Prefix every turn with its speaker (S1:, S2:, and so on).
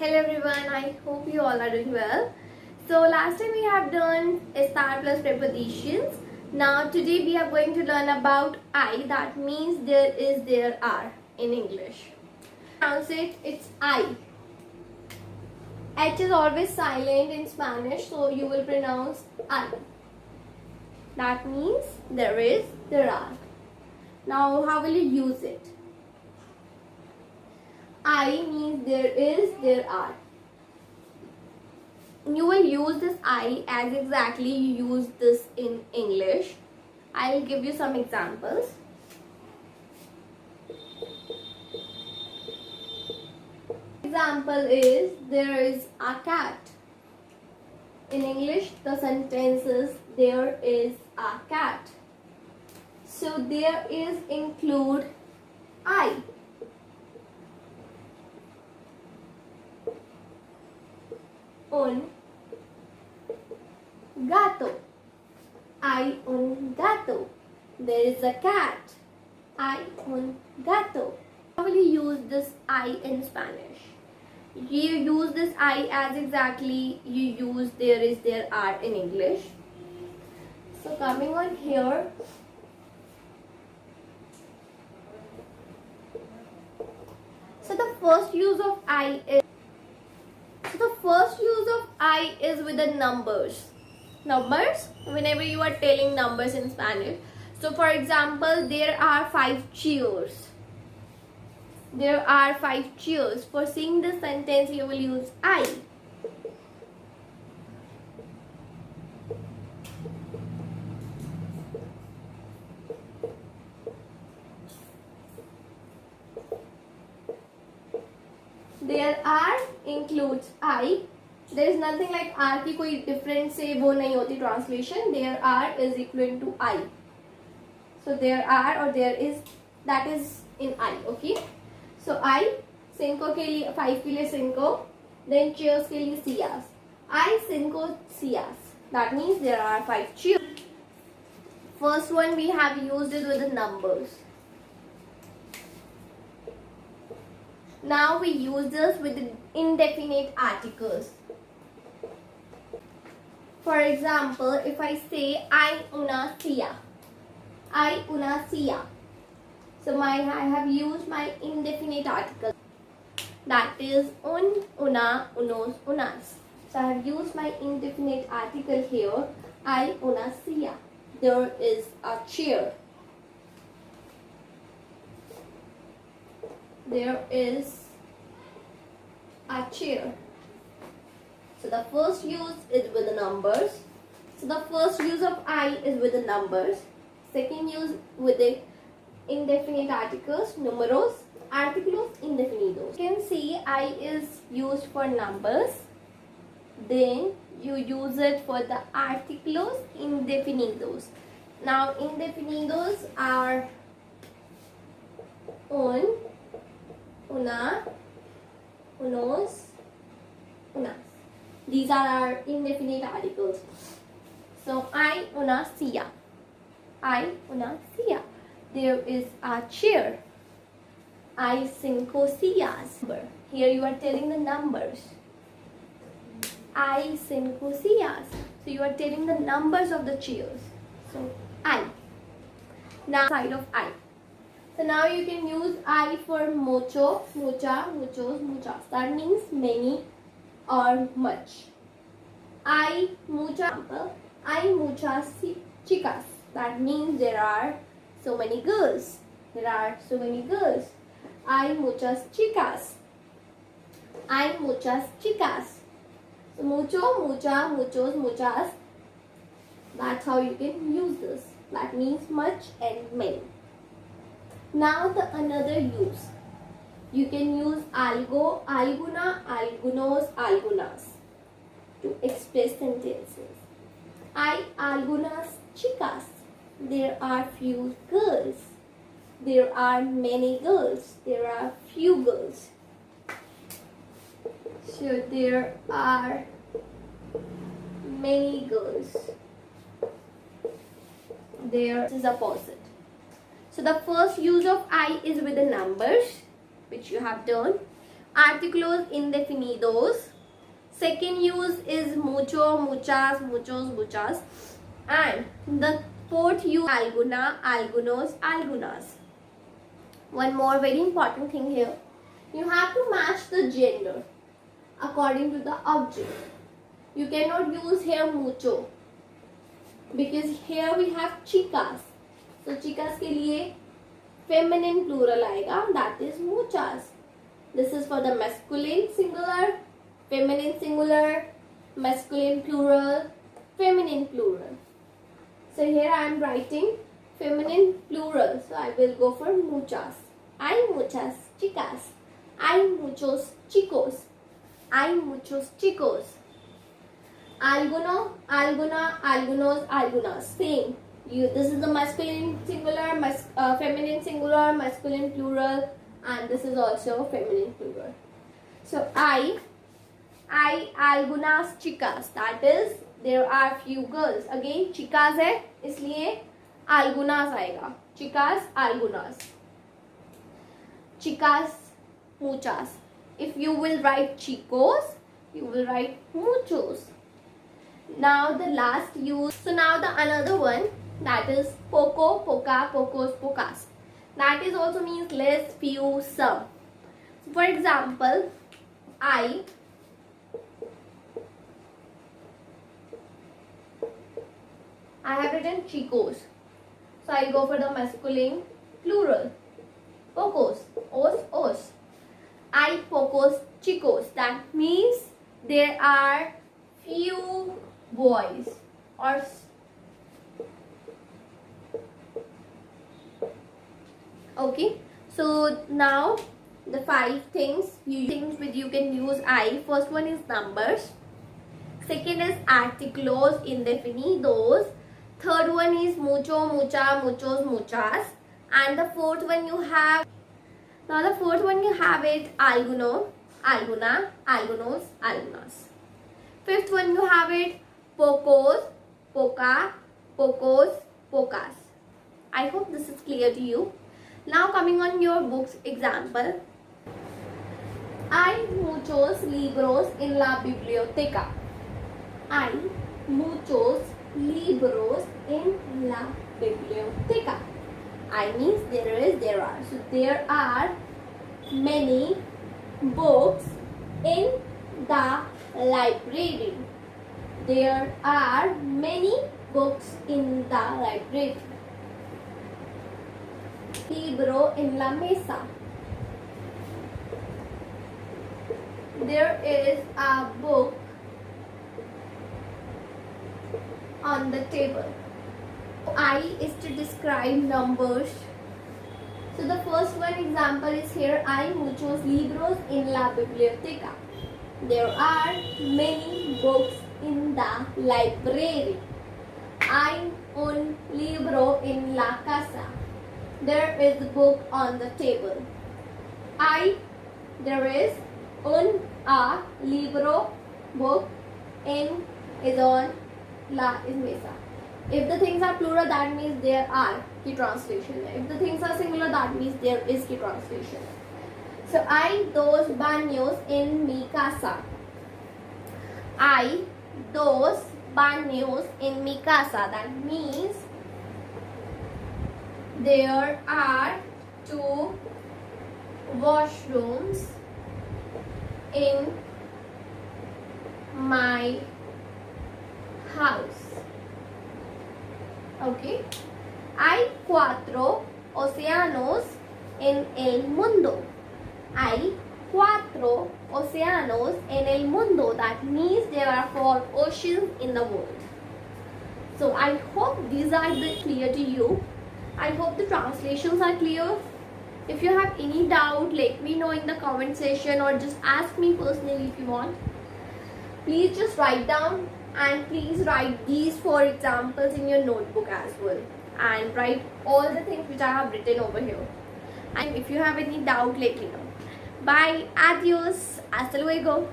S1: Hello everyone, I hope you all are doing well. So last time we have done star plus prepositions. Now today we are going to learn about I, that means there is, there are in English. Pronounce it, it's I. H is always silent in Spanish, so you will pronounce I. That means there is, there are. Now how will you use it? I means there is, there are. You will use this I as exactly you use this in English. I'll give you some examples. Example is there is a cat. In English the sentence is there is a cat. So there is include I. Un gato. Hay un gato. There is a cat. Hay un gato. How will you use this I in Spanish? You use this I as exactly you use there is, there are in English. So coming on here, so the first use of I is with the numbers. Numbers, whenever you are telling numbers in Spanish. So for example, there are 5 chairs. There are 5 chairs. For saying this sentence, you will use I. There are includes I. There is nothing like R की कोई different से वो नहीं होती translation. There are is equivalent to I. So there are or there is, that is in I. Okay. So I cinco के लिए 5 के लिए cinco. Then chairs के लिए sillas. I cinco sillas. That means there are 5 chairs. First one we have used it with the numbers. Now we use this with the indefinite articles. For example, if I say I una sia. I una sia. So I have used my indefinite article. That is un, una, unos, unas. So I have used my indefinite article here. I una sia. There is a chair. There is a chair. So the first use is with the numbers. So the first use of I is with the numbers. Second use with the indefinite articles, números, artículos indefinidos. You can see I is used for numbers. Then you use it for the artículos indefinidos. Now indefinidos are un, una, unos, unas. These are our indefinite articles. So I una sia. I una sia. There is a chair. I cinco sillas. Here you are telling the numbers. I cinco sillas. So you are telling the numbers of the chairs. So I. Now side of I. So now you can use I for mucho, mucha, muchos, muchas. That means many or much. I mucha, I muchas chicas. That means there are so many girls. There are so many girls. I muchas chicas. I muchas chicas. So mucho, mucha, muchos, muchas. That's how you can use this. That means much and many. Now the another use. You can use algo, alguna, algunos, algunas to express sentences. Hay algunas chicas. There are few girls. There are many girls. There are few girls. So there are many girls. There is opposite. So the first use of I is with the numbers, which you have done. artículos indefinidos. Second use is mucho, muchas, muchos, muchas. And the fourth use alguna, algunos, algunas. One more very important thing here. You have to match the gender according to the object. You cannot use here mucho because here we have chicas. So chicas के लिए feminine plural आएगा, that is muchas. This is for the masculine singular, feminine singular, masculine plural, feminine plural. So here I am writing feminine plural. So I will go for muchas. Hay muchas chicas. Hay muchos chicos. Hay muchos chicos. Alguno, alguna, algunos, algunas. Same. This is the masculine singular, feminine singular, masculine plural, and this is also feminine plural. So I algunas chicas. That is, there are few girls. Again, chicas है, इसलिए algunas आएगा. Chicas, algunas. Chicas, muchas. If you will write chicos, you will write muchos. Now the last use. So now the another one, that is poco, poca, pocos, pocas. That is also means less, few, some. So for example, I have written chicos. So I go for the masculine plural. Pocos, os. I pocos chicos. That means there are few boys or okay. So now the 5 things with you can use I. First one is numbers. Second is artículos indefinidos. Third one is mucho, mucha, muchos, muchas. And the fourth one you have, now the fourth one you have it alguno, alguna, algunos, algunas. Fifth one you have it pocos, poca, pocos, pocas. I hope this is clear to you. Now coming on your books example. Hay muchos libros en la biblioteca. Hay muchos libros en la biblioteca. I means there are. So there are many books in the library. There are many books in the library. Libro en la mesa. There is a book on the table. I is to describe numbers. So the first one example is here. Hay muchos libros en la biblioteca. There are many books in the library. Hay un libro en la casa. There is a book on the table. There is a libro, book, en is on, la is mesa. If the things are plural, that means there are की translation. If the things are singular, that means there is की translation. So hay dos baños en mi casa. Hay dos baños en mi casa. That means there are 2 washrooms in my house. Okay. Hay 4 océanos en el mundo. Hay 4 océanos en el mundo. That means there are 4 oceans in the world. So I hope these are clear to you. I hope the translations are clear. If you have any doubt, let me know in the comment section or just ask me personally if you want. Please just write down and please write these 4 examples in your notebook as well. And write all the things which I have written over here. And if you have any doubt, let me know. Bye. Adios. Hasta luego.